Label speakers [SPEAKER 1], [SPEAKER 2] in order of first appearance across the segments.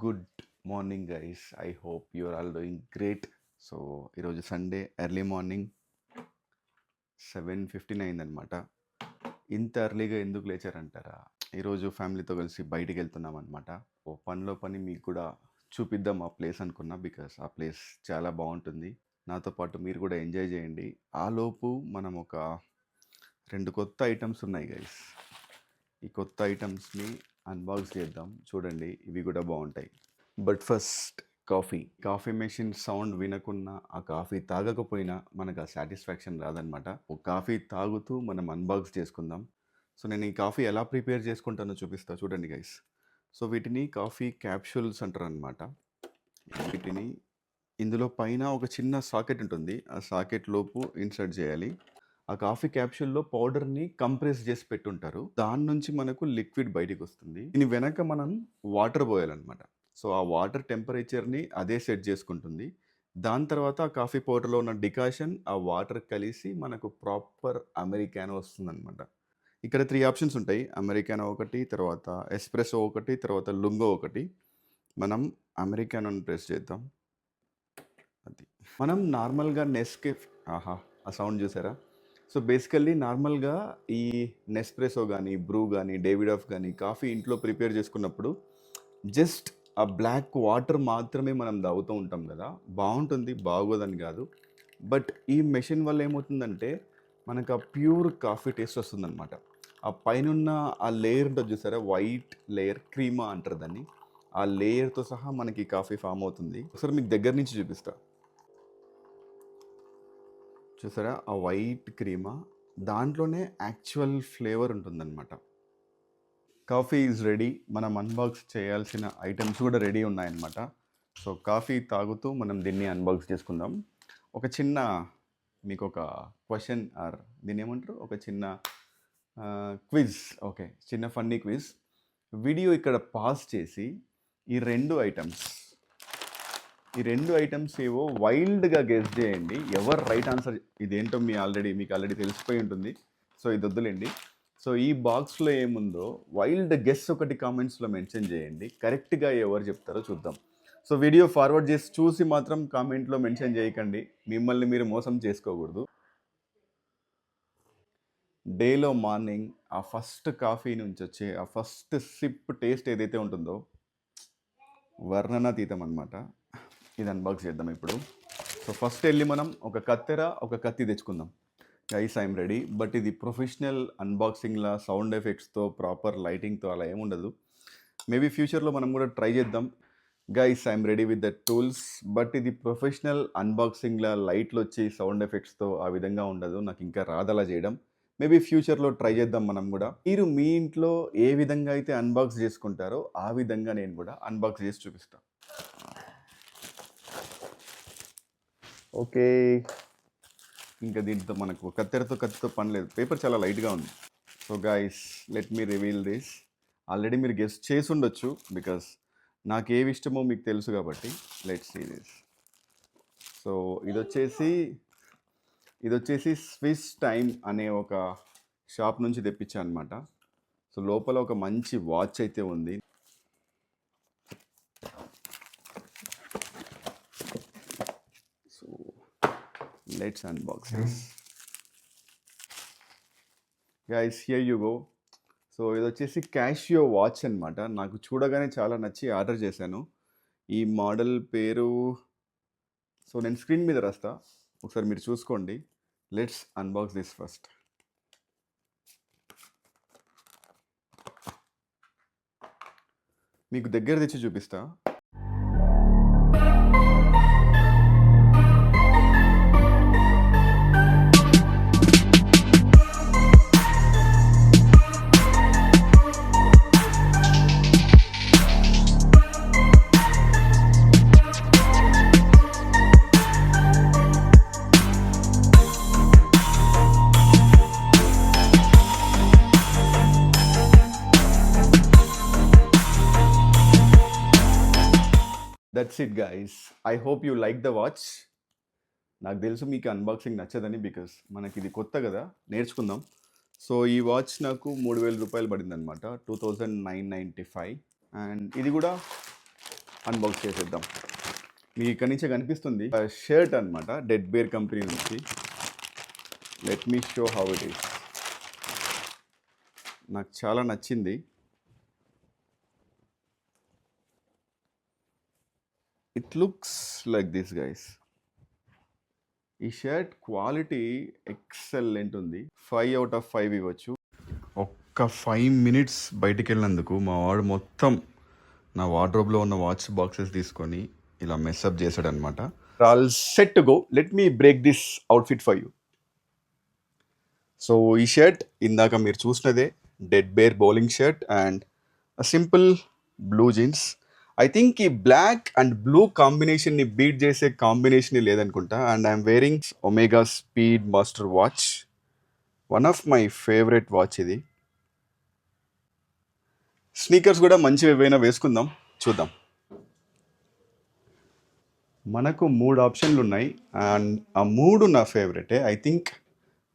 [SPEAKER 1] Good morning guys. I hope you are all doing great. So ఈరోజు Sunday early morning 7:15 అయిందనమాట. ఇంత ఎర్లీగా ఎందుకు లేచారంటారా? ఈరోజు ఫ్యామిలీతో కలిసి బయటికి వెళ్తున్నాం అనమాట. ఓ పనిలో పని మీకు కూడా చూపిద్దాం ఆ ప్లేస్ అనుకున్నా, బికాస్ ఆ ప్లేస్ చాలా బాగుంటుంది. నాతో పాటు మీరు కూడా ఎంజాయ్ చేయండి. ఆలోపు మనం ఒక 2 కొత్త ఐటమ్స్ ఉన్నాయి గైస్. ఈ కొత్త ఐటమ్స్ని అన్బాక్స్ చేద్దాం. చూడండి, ఇవి కూడా బాగుంటాయి. But first coffee machine sound వినకున్నా, ఆ కాఫీ తాగకపోయినా మనకు ఆ సాటిస్ఫాక్షన్ రాదనమాట. ఒక కాఫీ తాగుతూ మనం అన్బాక్స్ చేసుకుందాం. సో నేను ఈ కాఫీ ఎలా ప్రిపేర్ చేసుకుంటానో చూపిస్తా, చూడండి గైస్. సో వీటిని కాఫీ క్యాప్సూల్స్ అంటారు అనమాట. వీటిని ఇందులో పైన ఒక చిన్న సాకెట్ ఉంటుంది, ఆ సాకెట్ లోపు ఇన్సర్ట్ చేయాలి. ఆ కాఫీ క్యాప్సూల్లో పౌడర్ని కంప్రెస్ చేసి పెట్టుంటారు. దాని నుంచి మనకు లిక్విడ్ బయటికి వస్తుంది. దీని వెనక మనం వాటర్ పోయాలన్నమాట. సో ఆ వాటర్ టెంపరేచర్ని అదే సెట్ చేసుకుంటుంది. దాని తర్వాత ఆ కాఫీ పౌడర్లో ఉన్న డికాషన్ ఆ వాటర్ కలిసి మనకు ప్రాపర్ అమెరికానో వస్తుందన్నమాట. ఇక్కడ 3 ఆప్షన్స్ ఉంటాయి. అమెరికానో ఒకటి, తర్వాత ఎస్ప్రెసో ఒకటి, తర్వాత లుంగో ఒకటి. మనం అమెరికానోని ప్రెస్ చేద్దాం. అది మనం నార్మల్గా నెస్కేఫ్, ఆహా ఆ సౌండ్ చూసారా? సో బేసికల్లీ నార్మల్గా ఈ నెస్ప్రెసో కానీ, బ్రూ కానీ, డేవిడ్ ఆఫ్ కానీ కాఫీ ఇంట్లో ప్రిపేర్ చేసుకున్నప్పుడు జస్ట్ ఆ బ్లాక్ వాటర్ మాత్రమే మనం తాగుతూ ఉంటాం కదా. బాగుంటుంది, బాగోదని కాదు. బట్ ఈ మెషిన్ వల్ల ఏమవుతుందంటే మనకు ఆ ప్యూర్ కాఫీ టేస్ట్ వస్తుందన్నమాట. ఆ పైన ఆ లేయర్ ఉంటుంది చూసారా, వైట్ లేయర్, క్రీమా అంటారు దాన్ని. ఆ లేయర్తో సహా మనకి కాఫీ ఫామ్ అవుతుంది. ఒకసారి మీకు దగ్గర నుంచి చూపిస్తా. చూసారా ఆ వైట్ క్రీమా, దాంట్లోనే యాక్చువల్ ఫ్లేవర్ ఉంటుందన్నమాట. Coffee is ready. మనం అన్బాక్స్ చేయాల్సిన ఐటమ్స్ కూడా రెడీ ఉన్నాయన్నమాట. సో కాఫీ తాగుతూ మనం దీన్ని అన్బాక్స్ చేసుకుందాం. ఒక చిన్న మీకు ఒక క్వశ్చన్ ఆర్ దీన్ని ఏమంటారు, ఒక చిన్న క్విజ్. ఓకే, చిన్న ఫన్నీ క్విజ్. వీడియో ఇక్కడ పాజ్ చేసి ఈ రెండు ఐటమ్స్ ఏవో వైల్డ్గా గెస్ చేయండి. ఎవరు రైట్ ఆన్సర్, ఇదేంటో మీకు ఆల్రెడీ తెలిసిపోయి ఉంటుంది. సో ఇది వద్దులేండి. సో ఈ బాక్స్లో ఏముందో వైల్డ్ గెస్ ఒకటి కామెంట్స్లో మెన్షన్ చేయండి. కరెక్ట్గా ఎవరు చెప్తారో చూద్దాం. సో వీడియో ఫార్వర్డ్ చేసి చూసి మాత్రం కామెంట్లో మెన్షన్ చేయకండి. మిమ్మల్ని మీరు మోసం చేసుకోకూడదు. డేలో మార్నింగ్ ఆ ఫస్ట్ కాఫీ నుంచి వచ్చే ఆ ఫస్ట్ సిప్ టేస్ట్ ఏదైతే ఉంటుందో వర్ణనాతీతం అనమాట. ఇది అన్బాక్స్ చేద్దాం ఇప్పుడు. సో ఫస్ట్ వెళ్ళి మనం ఒక కత్తెర, ఒక కత్తి తెచ్చుకుందాం. Guys I'm ready. బట్ ఇది ప్రొఫెషనల్ అన్బాక్సింగ్లా సౌండ్ ఎఫెక్ట్స్తో, ప్రాపర్ లైటింగ్తో అలా ఏముండదు. మేబీ ఫ్యూచర్లో మనం కూడా ట్రై చేద్దాం. Guys I'm ready with the tools. But ఇది ప్రొఫెషనల్ అన్బాక్సింగ్లా లైట్లు వచ్చి సౌండ్ ఎఫెక్ట్స్తో ఆ విధంగా ఉండదు. నాకు ఇంకా రాదలా చేయడం. మేబీ ఫ్యూచర్లో ట్రై చేద్దాం మనం కూడా. మీరు మీ ఇంట్లో ఏ విధంగా అయితే అన్బాక్స్ చేసుకుంటారో ఆ విధంగా నేను కూడా అన్బాక్స్ చేసి చూపిస్తాను. ఓకే, ఇంకా దీంతో మనకు కత్తితో పని లేదు. పేపర్ చాలా లైట్గా ఉంది. So guys let me reveal this. Already మీరు గెస్ట్ చేసి ఉండొచ్చు, బికాస్ నాకు ఏవి ఇష్టమో మీకు తెలుసు కాబట్టి. Let's see this. సో ఇది వచ్చేసి స్విస్ టైమ్ అనే ఒక షాప్ నుంచి తెప్పించా అనమాట. సో లోపల ఒక మంచి వాచ్ అయితే ఉంది. So let's unbox this. Guys here you go. So ఇది వచ్చేసి క్యాషియో వాచ్ అనమాట. నాకు చూడగానే చాలా నచ్చి ఆర్డర్ చేశాను. ఈ మోడల్ పేరు సో నేను స్క్రీన్ మీద రాస్తా, ఒకసారి మీరు చూసుకోండి. Let's unbox this first. మీకు దగ్గర తెచ్చి చూపిస్తా. That's it guys. I hope you like the watch. నాకు తెలుసు మీకు అన్బాక్సింగ్ నచ్చదని, బికాస్ మనకి ఇది కొత్త కదా, నేర్చుకుందాం. సో ఈ వాచ్ నాకు 3,000 రూపాయలు పడింది అనమాట, 2,995. అండ్ ఇది కూడా అన్బాక్స్ చేసేద్దాం. మీకు ఇక్కడ నుంచే కనిపిస్తుంది షర్ట్ అనమాట, డెడ్ బేర్ కంపెనీ నుంచి. Let me show how it is. నాకు చాలా నచ్చింది. It looks like this guys. ఈ షర్ట్ క్వాలిటీ ఎక్సలెంట్ ఉంది. 5 out of 5 ఇవ్వచ్చు. ఒక్క 5 minutes బయటికి వెళ్ళినందుకు మా వాడు మొత్తం నా వార్డ్రోబ్లో ఉన్న వాచ్ బాక్సెస్ తీసుకొని ఇలా మెస్అప్ చేశాడనమాట. All set to go. Let me break this outfit for you. So ఈ షర్ట్ ఇందాక మీరు చూసినదే, dead bear bowling shirt and simple blue jeans. I think ఈ బ్లాక్ అండ్ బ్లూ కాంబినేషన్ని బీట్ చేసే కాంబినేషన్ లేదనుకుంటా. And I'm wearing Omega Speedmaster watch, one of my favourite watch ఇది. Sneakers కూడా మంచివి ఏవైనా వేసుకుందాం, చూద్దాం. మనకు 3 ఆప్షన్లు ఉన్నాయి అండ్ ఆ 3 నా ఫేవరెటే. I think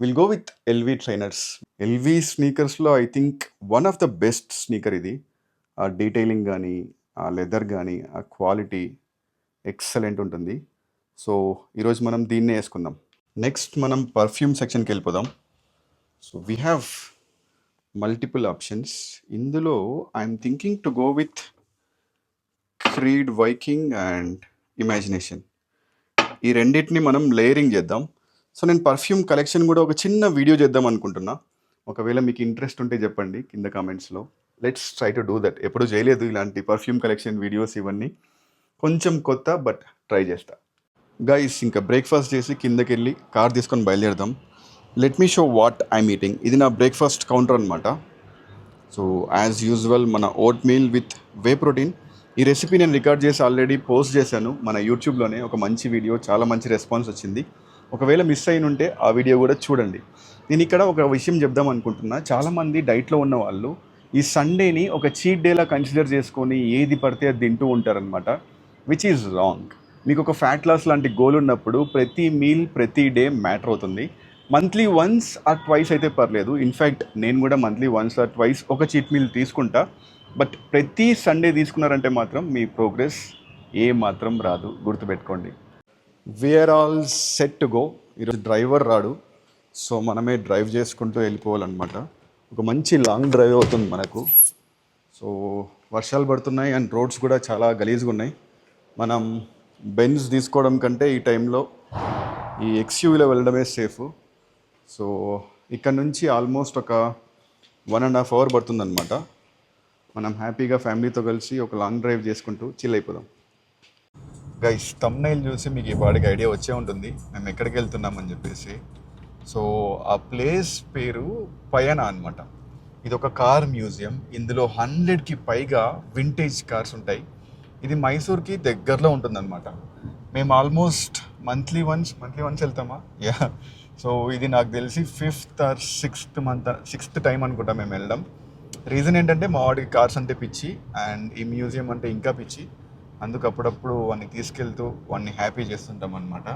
[SPEAKER 1] will go with LV trainers. LV స్నీకర్స్లో I think one of the best sneaker ఇది. ఆ డీటెయిలింగ్ కానీ, ఆ లెదర్ కానీ, ఆ క్వాలిటీ ఎక్సలెంట్ ఉంటుంది. సో ఈరోజు మనం దీన్నే వేసుకుందాం. నెక్స్ట్ మనం పర్ఫ్యూమ్ సెక్షన్కి వెళ్ళిపోదాం. So we have multiple options. ఇందులో I'm thinking to go with Creed Viking and Imagination. ఈ రెండింటిని మనం లేయరింగ్ చేద్దాం. సో నేను పర్ఫ్యూమ్ కలెక్షన్ కూడా ఒక చిన్న వీడియో చేద్దాం అనుకుంటున్నా. ఒకవేళ మీకు ఇంట్రెస్ట్ ఉంటే చెప్పండి కింద కామెంట్స్లో. Let's try to do that. ఎప్పుడు చేయలేదు ఇలాంటి పర్ఫ్యూమ్ కలెక్షన్ వీడియోస్, ఇవన్నీ కొంచెం కొత్త, బట్ ట్రై చేస్తా. గైస్ ఇంకా బ్రేక్ఫాస్ట్ చేసి కిందకి వెళ్ళి కార్ తీసుకొని బయలుదేరదాం. Let me show what I'm eating. ఇది నా బ్రేక్ఫాస్ట్ కౌంటర్ అనమాట. సో యాజ్ యూజువల్ మన oatmeal with whey protein. ఈ రెసిపీ నేను రికార్డ్ చేసి ఆల్రెడీ పోస్ట్ చేశాను మన యూట్యూబ్లోనే. ఒక మంచి వీడియో, చాలా మంచి రెస్పాన్స్ వచ్చింది. ఒకవేళ మిస్ అయిన ఉంటే ఆ వీడియో కూడా చూడండి. నేను ఇక్కడ ఒక విషయం చెప్దాం అనుకుంటున్నా. చాలామంది డైట్లో ఉన్న వాళ్ళు ఈ సండేని ఒక చీట్ డేలా కన్సిడర్ చేసుకొని ఏది పడితే అది తింటూ ఉంటారనమాట, విచ్ ఈజ్ రాంగ్. మీకు ఒక ఫ్యాట్ లాస్ లాంటి గోల్ ఉన్నప్పుడు ప్రతి మీల్ ప్రతి డే మ్యాటర్ అవుతుంది. మంత్లీ వన్స్ ఆర్ ట్వైస్ అయితే పర్లేదు. ఇన్ఫ్యాక్ట్ నేను కూడా మంత్లీ వన్స్ ఆర్ ట్వైస్ ఒక చీట్ మీల్ తీసుకుంటా. బట్ ప్రతి సండే తీసుకున్నారంటే మాత్రం మీ ప్రోగ్రెస్ ఏ మాత్రం రాదు, గుర్తుపెట్టుకోండి. We are all set to go. ఈరోజు డ్రైవర్ రాడు, సో మనమే డ్రైవ్ చేసుకుంటూ వెళ్ళిపోవాలన్నమాట. ఒక మంచి లాంగ్ డ్రైవ్ అవుతుంది మనకు. సో వర్షాలు పడుతున్నాయి అండ్ రోడ్స్ కూడా చాలా గలీజ్గా ఉన్నాయి. మనం బెంజ్ తీసుకోవడం కంటే ఈ టైంలో ఈ ఎక్స్యూవీలో వెళ్ళడమే సేఫ్. సో ఇక్కడ నుంచి ఆల్మోస్ట్ ఒక 1.5 hours పడుతుందన్నమాట. మనం హ్యాపీగా ఫ్యామిలీతో కలిసి ఒక లాంగ్ డ్రైవ్ చేసుకుంటూ చిల్ అయిపోదాం. గైస్ థంబ్నెయిల్ చూసి మీకు ఈ పాటికి ఐడియా వచ్చే ఉంటుంది మేము ఎక్కడికి వెళ్తున్నామని చెప్పేసి. సో ఆ ప్లేస్ పేరు పయన అనమాట. ఇది ఒక కార్ మ్యూజియం. ఇందులో 100కి పైగా వింటేజ్ కార్స్ ఉంటాయి. ఇది మైసూర్కి దగ్గరలో ఉంటుందన్నమాట. మేము ఆల్మోస్ట్ మంత్లీ వన్స్ వెళ్తామా? యా. సో ఇది నాకు తెలిసి 5th or 6th టైం అనుకుంటా మేము వెళ్ళడం. రీజన్ ఏంటంటే మా వాడికి కార్స్ అంటే పిచ్చి అండ్ ఈ మ్యూజియం అంటే ఇంకా పిచ్చి. అందుకు అప్పుడప్పుడు వాడిని తీసుకెళ్తూ వాడిని హ్యాపీ చేస్తుంటాం అనమాట.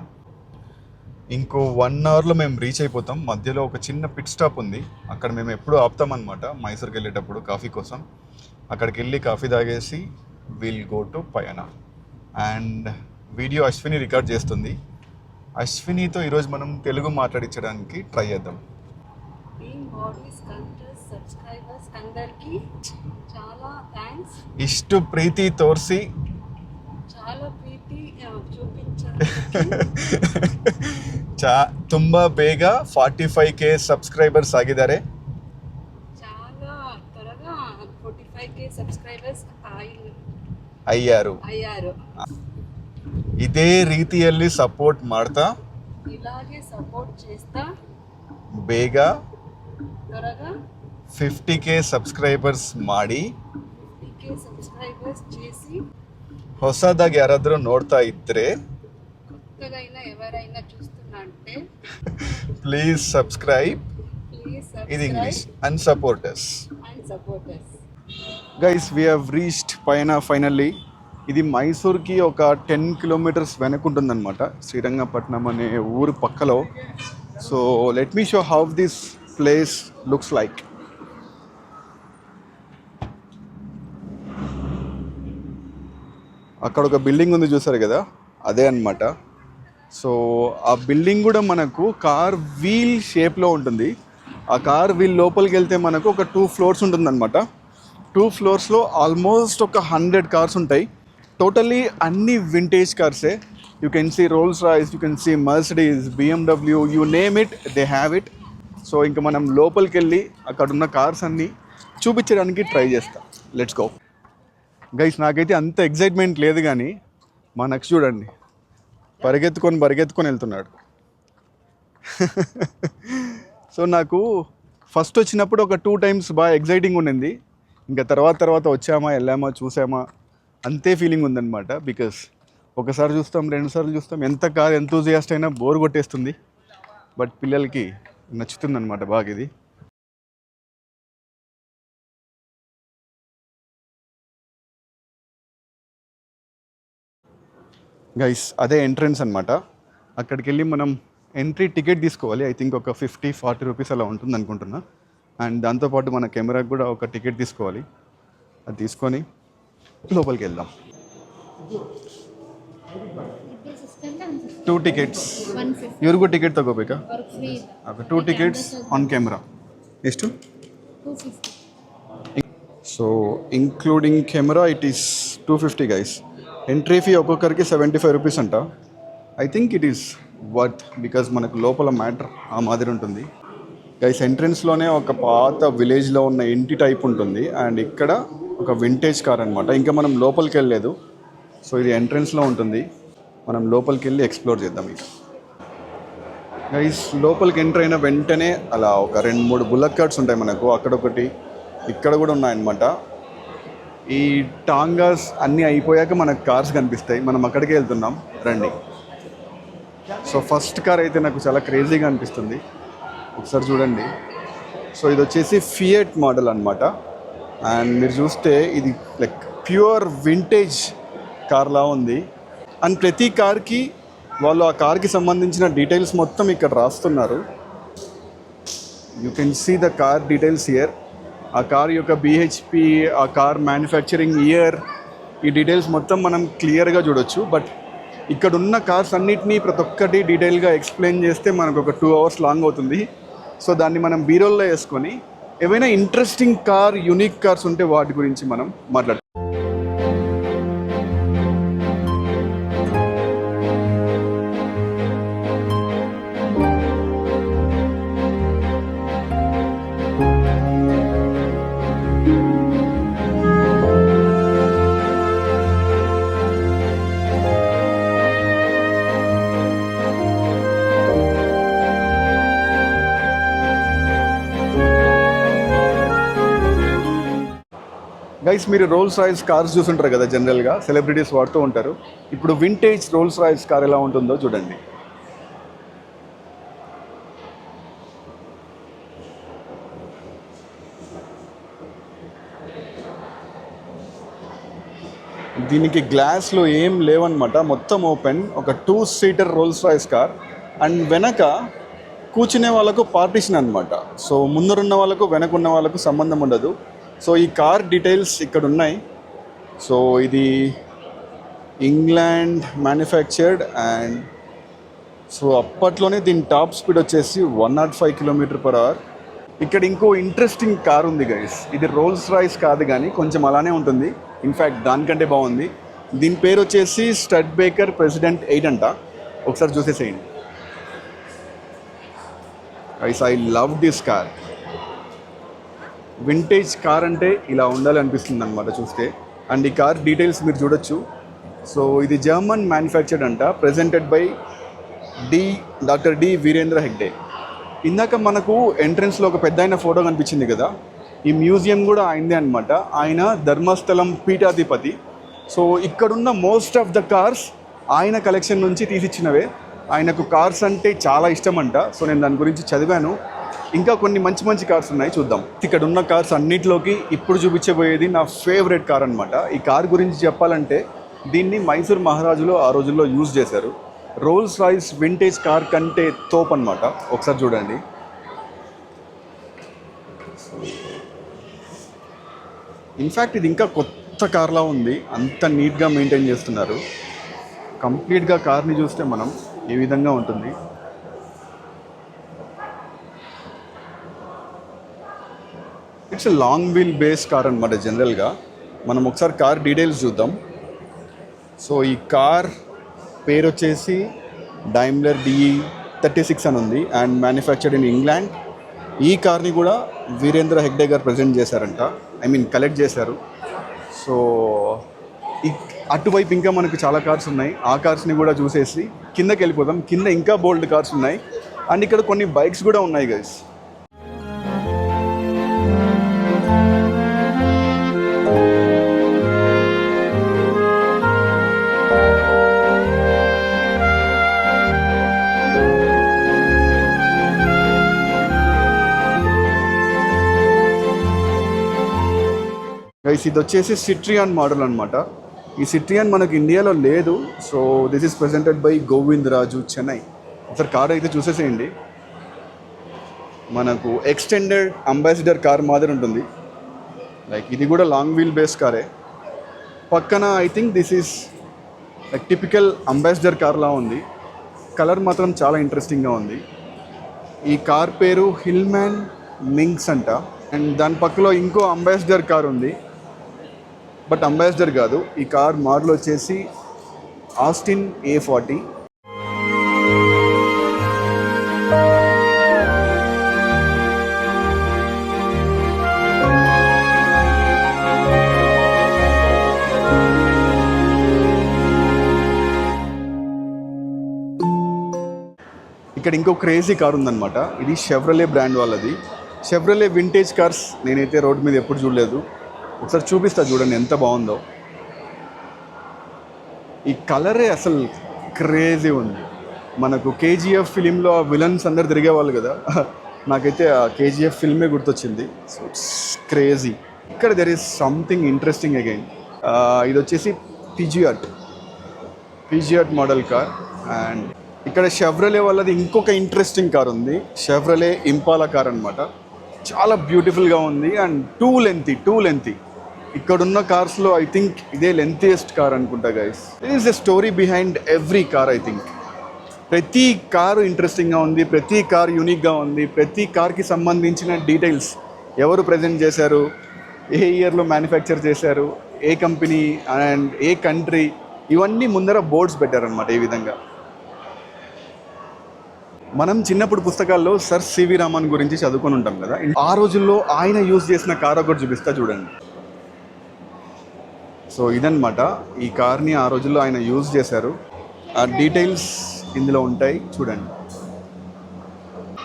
[SPEAKER 1] ఇంకో 1 hourలో మేము రీచ్ అయిపోతాం. మధ్యలో ఒక చిన్న పిట్ స్టాప్ ఉంది, అక్కడ మేము ఎప్పుడూ ఆపుతామన్నమాట మైసూర్కి వెళ్ళేటప్పుడు కాఫీ కోసం. అక్కడికి వెళ్ళి కాఫీ తాగేసి will go to Payana. And video Ashwini record చేస్తుంది. అశ్వినితో ఈరోజు మనం తెలుగు మాట్లాడించడానికి ట్రై చేద్దాం.
[SPEAKER 2] చాలా థ్యాంక్స్.
[SPEAKER 1] ఇష్టు ప్రీతి తోర్సి
[SPEAKER 2] చాలా ప్రీತಿ
[SPEAKER 1] ತುಂಬಾ ಬೇಗ 45K ಸಬ್ಸ್ಕ್ರೈಬರ್ಸ್ ಆಗಿದ್ದಾರೆ.
[SPEAKER 2] చాలా త్వరగా 45K సబ్స్క్రైబర్స్
[SPEAKER 1] అయ్యారు. ಇದೇ ರೀತಿಯಲ್ಲಿ ಸಪೋರ್ಟ್ ಮಾಡ್ತಾ
[SPEAKER 2] ఇలాగే సపోర్ట్ చేస్తా
[SPEAKER 1] ಬೇಗ
[SPEAKER 2] త్వరగా
[SPEAKER 1] 50K ಸಬ್ಸ್ಕ್ರೈಬರ್ಸ್ ಮಾಡಿ
[SPEAKER 2] 50K సబ్స్క్రైబర్స్ చేసి
[SPEAKER 1] ಹೊಸದಾಗಿ ಯಾರಾದರೂ ನೋಡ್ತಾ ಇದ್ರೆ
[SPEAKER 2] కొత్తగా ఎవరైనా చూస్తున్నా అంటే
[SPEAKER 1] please subscribe in English and support us. Guys, we have reached Payana finally. ఇది మైసూర్కి ఒక 10 kilometers వెనకుంటుందన్నమాట, శ్రీరంగపట్నం అనే ఊరు పక్కలో. So let me show how this place looks like. అక్కడ ఒక బిల్డింగ్ ఉంది చూసారు కదా, అదే అన్నమాట. సో ఆ బిల్డింగ్ కూడా మనకు కార్ వీల్ షేప్లో ఉంటుంది. ఆ కార్ వీల్ లోపలికి వెళ్తే మనకు ఒక 2 ఫ్లోర్స్ ఉంటుందన్నమాట. 2 ఫ్లోర్స్లో ఆల్మోస్ట్ ఒక 100 కార్స్ ఉంటాయి. టోటల్లీ అన్ని వింటేజ్ కార్సే. You can see Rolls Royce, you can see Mercedes, BMW, you name it, they have it. So ఇంకా మనం లోపలికి వెళ్ళి అక్కడ ఉన్న కార్స్ అన్నీ చూపించడానికి ట్రై చేస్తాం. Let's go guys. నాకైతే అంత ఎగ్జైట్మెంట్ లేదు, కానీ మా నెక్స్ట్ చూడండి, పరిగెత్తుకొని వెళ్తున్నాడు. సో నాకు ఫస్ట్ వచ్చినప్పుడు ఒక 2 times బాగా ఎగ్జైటింగ్ ఉండింది. ఇంకా తర్వాత వచ్చామా, వెళ్ళామా, చూసామా అంతే ఫీలింగ్ ఉందన్నమాట. బికాస్ ఒకసారి చూస్తాం, 2 సార్లు చూస్తాం, ఎంత కార్ ఎంతూజియాస్ట్ అయినా బోర్ కొట్టేస్తుంది. బట్ పిల్లలకి నచ్చుతుందన్నమాట బాగా ఇది. గైస్ అదే ఎంట్రన్స్ అనమాట. అక్కడికి వెళ్ళి మనం ఎంట్రీ టికెట్ తీసుకోవాలి. ఐ థింక్ ఒక 50-40 రూపీస్ అలా ఉంటుంది అనుకుంటున్నా. అండ్ దాంతోపాటు మన కెమెరాకి కూడా ఒక టికెట్ తీసుకోవాలి. అది తీసుకొని లోపలికి వెళ్దాం. 2 tickets. ಇವ್ರಿಗೂ ಟಿಕೆಟ್ ತಗೋಬೇಕಾ? 2 tickets ಆನ್ ಕ್ಯಾಮ್ರಾ. ಎಷ್ಟು? 250. So including camera it is 250 guys. Entry fee ఒక్కొక్కరికి 75 రూపీస్ అంట. I think it is worth, because మనకు లోపల మ్యాటర్ ఆ మాదిరి ఉంటుంది గైస్. ఎంట్రన్స్లోనే ఒక పాత విలేజ్లో ఉన్న ఇంటి టైప్ ఉంటుంది. అండ్ ఇక్కడ ఒక వింటేజ్ కార్ అనమాట. ఇంకా మనం లోపలికి వెళ్ళలేదు. సో ఇది ఎంట్రన్స్లో ఉంటుంది. మనం లోపలికి వెళ్ళి ఎక్స్ప్లోర్ చేద్దాం. ఇక గైస్ లోపలికి ఎంటర్ అయిన వెంటనే అలా ఒక 2-3 బుల్లక్ కార్ట్స్ ఉంటాయి మనకు. అక్కడొకటి, ఇక్కడ కూడా ఉన్నాయన్నమాట. ఈ టాంగాస్ అన్నీ అయిపోయాక మనకు కార్స్ కనిపిస్తాయి. మనం అక్కడికే వెళ్తున్నాం, రండి. సో ఫస్ట్ కార్ అయితే నాకు చాలా క్రేజీగా అనిపిస్తుంది. ఒకసారి చూడండి. సో ఇది వచ్చేసి ఫియట్ మోడల్ అనమాట. అండ్ మీరు చూస్తే ఇది లైక్ ప్యూర్ వింటేజ్ కార్లా ఉంది. అండ్ ప్రతి కార్కి వాళ్ళు ఆ కార్కి సంబంధించిన డీటెయిల్స్ మొత్తం ఇక్కడ రాస్తున్నారు. You can see the car details here. ఆ కార్ యొక్క BHP, ఆ కార్ మ్యానుఫ్యాక్చరింగ్ ఇయర్, ఈ డీటెయిల్స్ మొత్తం మనం క్లియర్గా చూడొచ్చు. బట్ ఇక్కడ ఉన్న కార్స్ అన్నిటినీ ప్రతి ఒక్కటి డీటెయిల్గా ఎక్స్ప్లెయిన్ చేస్తే మనకు ఒక 2 hours లాంగ్ అవుతుంది. సో దాన్ని మనం బీరోల్లో వేసుకొని ఏవైనా ఇంట్రెస్టింగ్ కార్, యూనిక్ కార్స్ ఉంటే వాటి గురించి మనం మాట్లాడుతాం. గైస్ మీరు రోల్స్ రాయ్స్ కార్స్ చూసుంటారు కదా, జనరల్గా సెలబ్రిటీస్ వాడుతూ ఉంటారు. ఇప్పుడు వింటేజ్ రోల్స్ రాయ్స్ కార్ ఎలా ఉంటుందో చూడండి. దీనికి గ్లాస్లో ఏం లేవన్నమాట, మొత్తం ఓపెన్. ఒక 2-seater Rolls Royce car. And వెనక కూర్చునే వాళ్ళకు పార్టీషన్ అనమాట. సో ముందరున్న వాళ్ళకు వెనకున్న వాళ్ళకు సంబంధం ఉండదు. సో ఈ కార్ డీటెయిల్స్ ఇక్కడ ఉన్నాయి. సో ఇది ఇంగ్లాండ్ మ్యానుఫ్యాక్చర్డ్. అండ్ సో అప్పట్లోనే దీని టాప్ స్పీడ్ వచ్చేసి 105 km/h. ఇక్కడ ఇంకో ఇంట్రెస్టింగ్ కార్ ఉంది గైస్. ఇది రోల్స్ రాయ్స్ కాదు కానీ కొంచెం అలానే ఉంటుంది. ఇన్ఫ్యాక్ట్ దానికంటే బాగుంది. దీని పేరు వచ్చేసి స్టడ్బేకర్ ప్రెసిడెంట్ 8 అంట. ఒకసారి చూసేసేయండి guys. I love this car. Vintage car అంటే ఇలా ఉండాలి అనిపిస్తుంది అనమాట చూస్తే. అండ్ ఈ కార్ డీటెయిల్స్ మీరు చూడొచ్చు. సో ఇది జర్మన్ మ్యానుఫ్యాక్చర్డ్ అంట. Presented by doctor D Virendra Hegde. ఇందాక మనకు ఎంట్రన్స్లో ఒక పెద్ద ఆయన ఫోటో కనిపించింది కదా, ఈ మ్యూజియం కూడా ఆయనదే అనమాట. ఆయన ధర్మస్థలం పీఠాధిపతి. సో ఇక్కడున్న మోస్ట్ ఆఫ్ ద కార్స్ ఆయన కలెక్షన్ నుంచి తీసిచ్చినవే. ఆయనకు కార్స్ అంటే చాలా ఇష్టం అంట. సో నేను దాని గురించి చదివాను. ఇంకా కొన్ని మంచి మంచి కార్స్ ఉన్నాయి, చూద్దాం. ఇక్కడ ఉన్న కార్స్ అన్నిటిలోకి ఇప్పుడు చూపించబోయేది నా ఫేవరెట్ కార్ అనమాట. ఈ కార్ గురించి చెప్పాలంటే దీన్ని మైసూర్ మహారాజులో ఆ రోజుల్లో యూజ్ చేశారు. రోల్స్ రాయ్స్ వింటేజ్ కార్ కంటే తోప్ అనమాట. ఒకసారి చూడండి. ఇన్ఫ్యాక్ట్ ఇది ఇంకా కొత్త కొత్త కార్లా ఉంది, అంత నీట్గా మెయింటైన్ చేస్తున్నారు. కంప్లీట్గా కార్ని చూస్తే మనం ఏ విధంగా ఉంటుంది. It's a long wheel base car అనమాట. జనరల్గా మనం ఒకసారి కార్ డీటెయిల్స్ చూద్దాం. సో ఈ కార్ పేరు వచ్చేసి డైమ్లర్ DE36 అని ఉంది అండ్ మ్యానుఫ్యాక్చర్డ్ ఇన్ ఇంగ్లాండ్. ఈ కార్ని కూడా వీరేంద్ర హెగ్డే గారు ప్రజెంట్ చేశారంట, కలెక్ట్ చేశారు. సో అటువైపు ఇంకా మనకు చాలా కార్స్ ఉన్నాయి. ఆ కార్స్ని కూడా చూసేసి కిందకి వెళ్ళిపోతాం. కింద ఇంకా బోల్డ్ కార్స్ ఉన్నాయి అండ్ ఇక్కడ కొన్ని బైక్స్ కూడా ఉన్నాయి గైస్. గైస్ ఇది వచ్చేసి సిట్రియాన్ మోడల్ అనమాట. ఈ సిట్రియాన్ మనకు ఇండియాలో లేదు. So this is presented by Govind Raju, Chennai. ఒకసారి కార్ అయితే చూసేసేయండి. మనకు ఎక్స్టెండెడ్ అంబాసిడర్ కార్ మాదిరి ఉంటుంది. లైక్ ఇది కూడా లాంగ్ వీల్ బేస్ కారే. పక్కన I think this is like typical Ambassador కార్లా ఉంది. కలర్ మాత్రం చాలా ఇంట్రెస్టింగ్గా ఉంది. ఈ కార్ పేరు హిల్మ్యాన్ మింగ్స్ అంట. అండ్ దాని పక్కలో ఇంకో అంబాసిడర్ కార్ ఉంది, బట్ అంబాసిడర్ కాదు. ఈ కార్ మోడల్ వచ్చేసి ఆస్టిన్ A40. ఇక్కడ ఇంకో క్రేజీ కార్ ఉందన్నమాట. ఇది షెవ్రలే బ్రాండ్ వాళ్ళది. షెవ్రలే వింటేజ్ కార్స్ నేనైతే రోడ్ మీద ఎప్పుడు చూడలేదు. ఒకసారి చూపిస్తా చూడండి ఎంత బాగుందో. ఈ కలరే అసలు క్రేజీ ఉంది. మనకు KGF ఫిలింలో ఆ విలన్స్ అందరు తిరిగేవాళ్ళు కదా, నాకైతే ఆ KGF ఫిల్మే గుర్తొచ్చింది. So it's crazy. ఇక్కడ there is something interesting again. ఇది వచ్చేసి పిజియాట్ మోడల్ కార్. అండ్ ఇక్కడ షెవ్రలే వాళ్ళది ఇంకొక ఇంట్రెస్టింగ్ కార్ ఉంది, షెవ్రలే ఇంపాలా కార్ అనమాట. చాలా బ్యూటిఫుల్గా ఉంది అండ్ టూ లెంతీ. ఇక్కడున్న కార్స్లో ఐ థింక్ ఇదే లెంతియెస్ట్ కార్ అనుకుంటా guys. This is a story behind every car. I think ప్రతి కారు ఇంట్రెస్టింగ్గా ఉంది, ప్రతి కార్ యూనిక్గా ఉంది. ప్రతి కార్కి సంబంధించిన డీటెయిల్స్, ఎవరు ప్రజెంట్ చేశారు, ఏ ఇయర్లో మ్యానుఫ్యాక్చర్ చేశారు, ఏ కంపెనీ అండ్ ఏ కంట్రీ, ఇవన్నీ ముందర బోర్డ్స్ పెట్టారనమాట. ఈ విధంగా మనం చిన్నప్పుడు పుస్తకాల్లో సర్ సివి రామన్ గురించి చదువుకొని ఉంటాం కదా. ఆ రోజుల్లో ఆయన యూజ్ చేసిన కార్ ఒకటి చూపిస్తా చూడండి. సో ఇదన్నమాట, ఈ కార్ని ఆ రోజుల్లో ఆయన యూజ్ చేశారు. ఆ డీటెయిల్స్ ఇందులో ఉంటాయి చూడండి.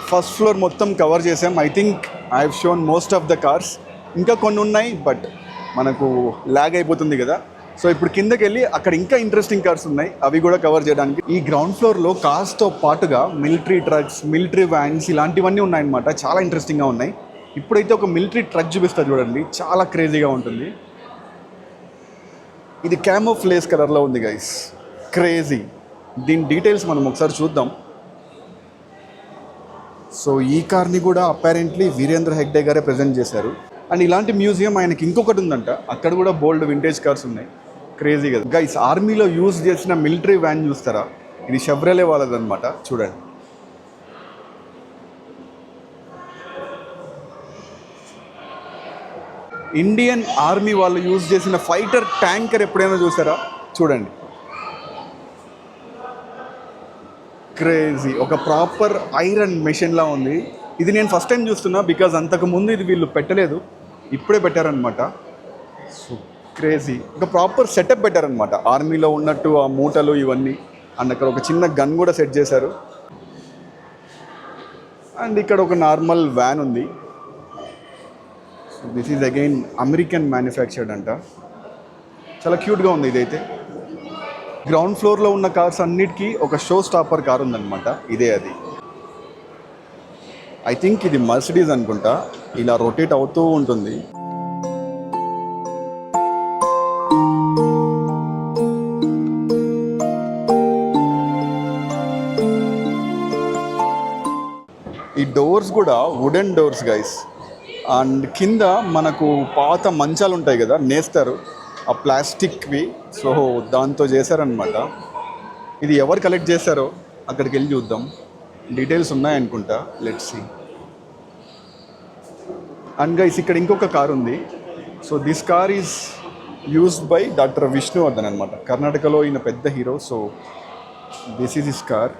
[SPEAKER 1] ఫస్ట్ ఫ్లోర్ మొత్తం కవర్ చేసాం. I think I have shown most of the cars. ఇంకా కొన్ని ఉన్నాయి బట్ మనకు ల్యాగ్ అయిపోతుంది కదా. సో ఇప్పుడు కిందకి వెళ్ళి అక్కడ ఇంకా ఇంట్రెస్టింగ్ కార్స్ ఉన్నాయి, అవి కూడా కవర్ చేయడానికి. ఈ గ్రౌండ్ ఫ్లోర్లో కార్స్తో పాటుగా మిలిటరీ ట్రక్స్, మిలిటరీ వ్యాన్స్ ఇలాంటివన్నీ ఉన్నాయన్నమాట. చాలా ఇంట్రెస్టింగ్గా ఉన్నాయి. ఇప్పుడైతే ఒక మిలిటరీ ట్రక్ చూపిస్తా చూడండి, చాలా క్రేజీగా ఉంటుంది. ఇది క్యామోఫ్లేజ్ కలర్లో ఉంది గైస్, క్రేజీ. దీని డీటెయిల్స్ మనం ఒకసారి చూద్దాం. సో ఈ కార్ని కూడా అపారెంట్లీ వీరేంద్ర హెగ్డే గారే ప్రజెంట్ చేశారు. అండ్ ఇలాంటి మ్యూజియం ఆయనకి ఇంకొకటి ఉందంట, అక్కడ కూడా బోల్డ్ వింటేజ్ కార్స్ ఉన్నాయి. క్రేజీ కదా గైస్. ఆర్మీలో యూజ్ చేసిన మిలిటరీ వ్యాన్ చూస్తారా, ఇది షెవ్రలే వాళ్ళదన్నమాట. చూడండి, ఇండియన్ ఆర్మీ వాళ్ళు యూజ్ చేసిన ఫైటర్ ట్యాంకర్ ఎప్పుడైనా చూసారా? చూడండి, క్రేజీ. ఒక ప్రాపర్ ఐరన్ మెషిన్లా ఉంది. ఇది నేను ఫస్ట్ టైం చూస్తున్నా, బికాజ్ అంతకుముందు ఇది వీళ్ళు పెట్టలేదు, ఇప్పుడే పెట్టారనమాట. So crazy. ఒక ప్రాపర్ సెటప్ పెట్టారనమాట, ఆర్మీలో ఉన్నట్టు ఆ మూటలు ఇవన్నీ. అండ్ అక్కడ ఒక చిన్న గన్ కూడా సెట్ చేశారు. అండ్ ఇక్కడ ఒక నార్మల్ వ్యాన్ ఉంది. So this is again American manufactured అంట. చాలా క్యూట్గా ఉంది ఇదైతే. గ్రౌండ్ ఫ్లోర్లో ఉన్న కార్స్ అన్నిటికీ ఒక షో స్టాపర్ కార్ ఉందన్నమాట, ఇదే అది. ఐ థింక్ ఇది మర్సిడీస్ అనుకుంటా, ఇలా రొటేట్ అవుతూ ఉంటుంది. ఈ డోర్స్ కూడా వుడెన్ డోర్స్ గైస్. అండ్ కింద మనకు పాత మంచాలు ఉంటాయి కదా, నేస్తారు. ఆ ప్లాస్టిక్వి. సో దాంతో చేశారనమాట. ఇది ఎవరు కలెక్ట్ చేశారో అక్కడికి వెళ్ళి చూద్దాం. డీటెయిల్స్ ఉన్నాయనుకుంటా. Let's see. అండ్ గైస్ ఇక్కడ ఇంకొక కార్ ఉంది. So this car is used by doctor Vishnuvardhan అనమాట. కర్ణాటకలో ఈయన పెద్ద హీరో. So this is his car.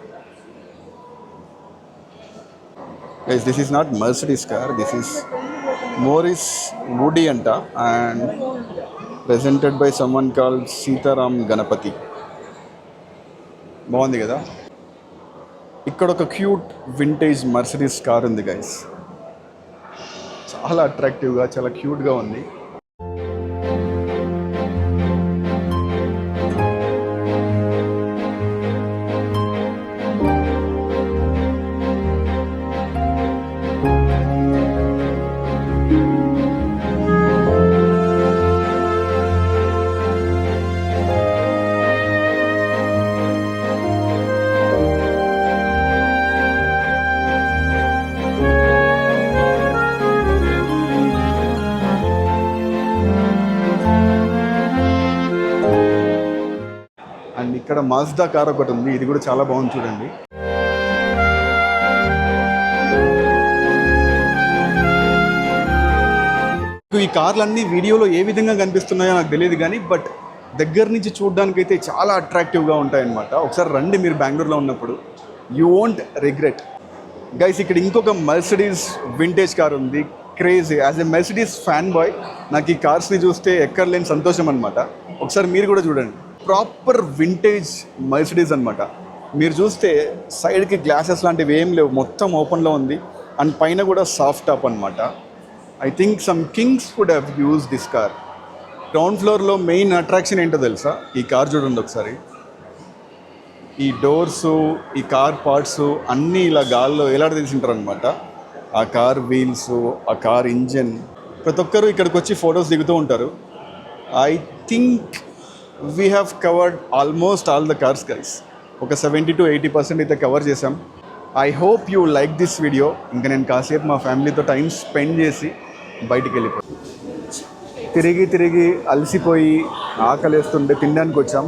[SPEAKER 1] Guys this is not Mercedes car, this is Morris Woody అంట. And presented by someone called Seetharam Ganapathi. బాగుంది కదా. ఇక్కడ ఒక క్యూట్ వింటేజ్ మర్సిడీస్ కార్ ఉంది గైస్. చాలా అట్రాక్టివ్గా, చాలా క్యూట్గా ఉంది. అండ్ ఇక్కడ మాజ్దా కార్ ఒకటి ఉంది, ఇది కూడా చాలా బాగుంది చూడండి. ఈ కార్లన్నీ వీడియోలో ఏ విధంగా కనిపిస్తున్నాయో నాకు తెలియదు కానీ బట్ దగ్గర నుంచి చూడడానికి అయితే చాలా అట్రాక్టివ్గా ఉంటాయన్నమాట. ఒకసారి రండి మీరు బెంగళూరులో ఉన్నప్పుడు, యూ వోంట్ రిగ్రెట్. గైస్ ఇక్కడ ఇంకొక మర్సిడీస్ వింటేజ్ కార్ ఉంది. Crazy. As a Mercedes fan boy నాకు ఈ కార్స్ని చూస్తే ఎక్కర్లేని సంతోషం అనమాట. ఒకసారి మీరు కూడా చూడండి. ప్రాపర్ వింటేజ్ మర్సిడీస్ అనమాట. మీరు చూస్తే సైడ్కి గ్లాసెస్ లాంటివి ఏం లేవు, మొత్తం ఓపెన్లో ఉంది. అండ్ పైన కూడా సాఫ్ట్ టాప్ అనమాట. I think some kings would have use this car. Ground ఫ్లోర్లో మెయిన్ అట్రాక్షన్ ఏంటో తెలుసా? ఈ కార్ చూడండి ఒకసారి. ఈ డోర్సు, ఈ కార్ పార్ట్స్ అన్నీ ఇలా గాల్లో ఎలాడదీసింటారు అనమాట. ఆ కార్ వీల్స్, ఆ కార్ ఇంజన్, ప్రతి ఒక్కరు ఇక్కడికి వచ్చి ఫొటోస్ దిగుతూ ఉంటారు. I think we have covered almost all the cars guys. ఒక 70 to 80% అయితే కవర్ చేసాం. I hope you like this video. ఇంకా నేను కాసేపు మా ఫ్యామిలీతో టైం స్పెండ్ చేసి బయటికి వెళ్ళిపోయాం. తిరిగి అలసిపోయి ఆకలేస్తుంటే తినడానికి వచ్చాం.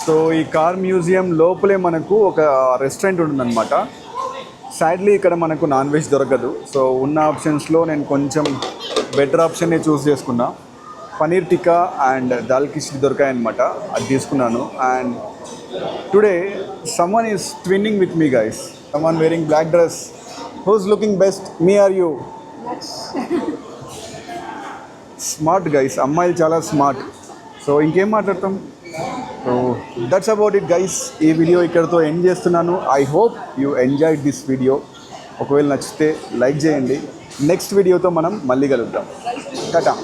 [SPEAKER 1] సో ఈ కార్ మ్యూజియం లోపలే మనకు ఒక రెస్టారెంట్ ఉంటుందన్నమాట. సాడ్లీ ఇక్కడ మనకు నాన్ వెజ్ దొరకదు. సో ఉన్న ఆప్షన్స్లో నేను కొంచెం బెటర్ ఆప్షన్ని చూస్ చేసుకున్నా. పనీర్ టిక్కా అండ్ దాల్ కిచిడి దొరికాయన్నమాట, అది తీసుకున్నాను. And today Suman is twinning with me guys. Suman wearing black dress. Who's looking best, me or you? Smart guys, అమ్మాయిలు చాలా స్మార్ట్. సో ఇంకేం మాట్లాడతాం. So that's about it guys. ఈ వీడియో ఇక్కడితో ఎండ్ చేస్తున్నాను. I hope you enjoyed this video. ఒకవేళ నచ్చితే like చేయండి. నెక్స్ట్ వీడియోతో మనం మళ్ళీ కలుద్దాం. టాటా.